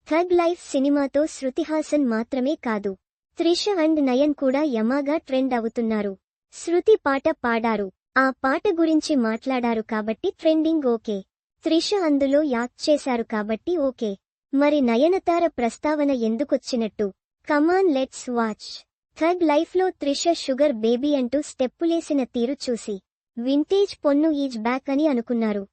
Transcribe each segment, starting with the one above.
Tug life సినిమాతో శృతి హాసన్ మాత్రమే కాదు, త్రిష అండ్ నయన్ కూడా యమాగా ట్రెండ్ అవుతున్నారు. శృతి పాట పాడారు, ఆ పాట గురించి మాట్లాడారు కాబట్టి ట్రెండింగ్ ఓకే. త్రిష అందులో యాక్ట్ చేశారు కాబట్టి ఓకే. మరి నయనతార ప్రస్తావన ఎందుకొచ్చినట్టు? Come on let's watch. థగ్ లైఫ్లో త్రిష షుగర్ బేబీ అంటూ స్టెప్పులేసిన తీరు చూసి వింటేజ్ పొన్ను ఈజ్ బ్యాక్ అని అనుకున్నారు.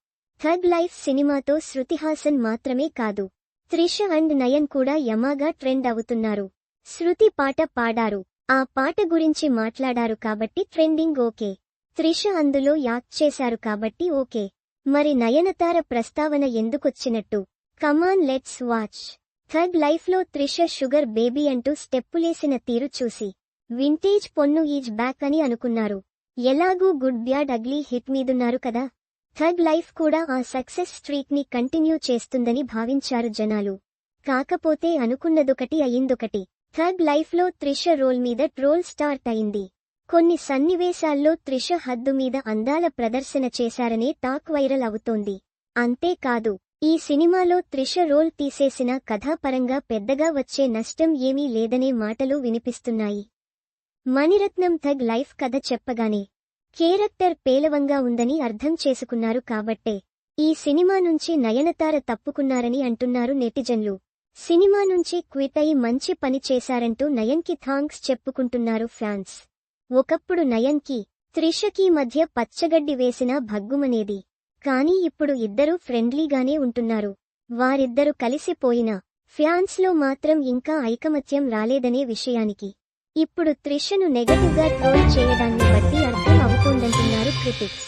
థగ్ లైఫ్ సినిమాతో శృతి హాసన్ మాత్రమే కాదు, త్రిష అండ్ నయన్ కూడా యమాగా ట్రెండ్ అవుతున్నారు. శృతి పాట పాడారు, ఆ పాట గురించి మాట్లాడారు కాబట్టి ట్రెండింగ్ ఓకే. త్రిష అందులో యాక్ట్ చేశారు కాబట్టి ఓకే. మరి నయనతార ప్రస్తావన ఎందుకొచ్చినట్టు? Come on let's watch. థగ్ లైఫ్లో త్రిష షుగర్ బేబీ అంటూ స్టెప్పులేసిన తీరు చూసి వింటేజ్ పొన్ను ఈజ్ బ్యాక్ అని అనుకున్నారు. ఎలాగూ గుడ్ బ్యాడ్ అగ్లీ హిట్ మీదున్నారు కదా. థగ్ లైఫ్ కూడా ఆ సక్సెస్ స్ట్రీక్ ని కంటిన్యూ చేస్తుందని భావించారు జనాలు. కాకపోతే అనుకున్నదొకటి అయిందొకటి. థగ్ లైఫ్లో త్రిష రోల్ మీద ట్రోల్ స్టార్ట్ అయింది. కొన్ని సన్నివేశాల్లో త్రిష హద్దు మీద అందాల ప్రదర్శన చేశారనే టాక్ వైరల్ అవుతోంది. అంతేకాదు, ఈ సినిమాలో త్రిష రోల్ తీసేసిన కథాపరంగా పెద్దగా వచ్చే నష్టం ఏమీ లేదనే మాటలు వినిపిస్తున్నాయి. మణిరత్నం థగ్ లైఫ్ కథ చెప్పగానే కేరక్టర్ పేలవంగా ఉందని అర్థం చేసుకున్నారు కాబట్టే ఈ సినిమా నుంచి నయనతార తప్పుకున్నారని అంటున్నారు నెటిజన్లు. సినిమా నుంచి క్విట్ అయి మంచి పని చేశారంటూ నయన్కి థాంక్స్ చెప్పుకుంటున్నారు ఫ్యాన్స్. ఒకప్పుడు నయన్కి, త్రిషకి మధ్య పచ్చగడ్డి వేసినా భగ్గుమనేది. కానీ ఇప్పుడు ఇద్దరూ ఫ్రెండ్లీగానే ఉంటున్నారు. వారిద్దరు కలిసిపోయినా ఫ్యాన్స్లో మాత్రం ఇంకా ఐకమత్యం రాలేదనే విషయానికి ఇప్పుడు త్రిషను నెగటివ్గా ట్రోల్ చేయడాన్ని బట్టి అర్థం అవుతోందంటున్నారు క్రిటిక్స్.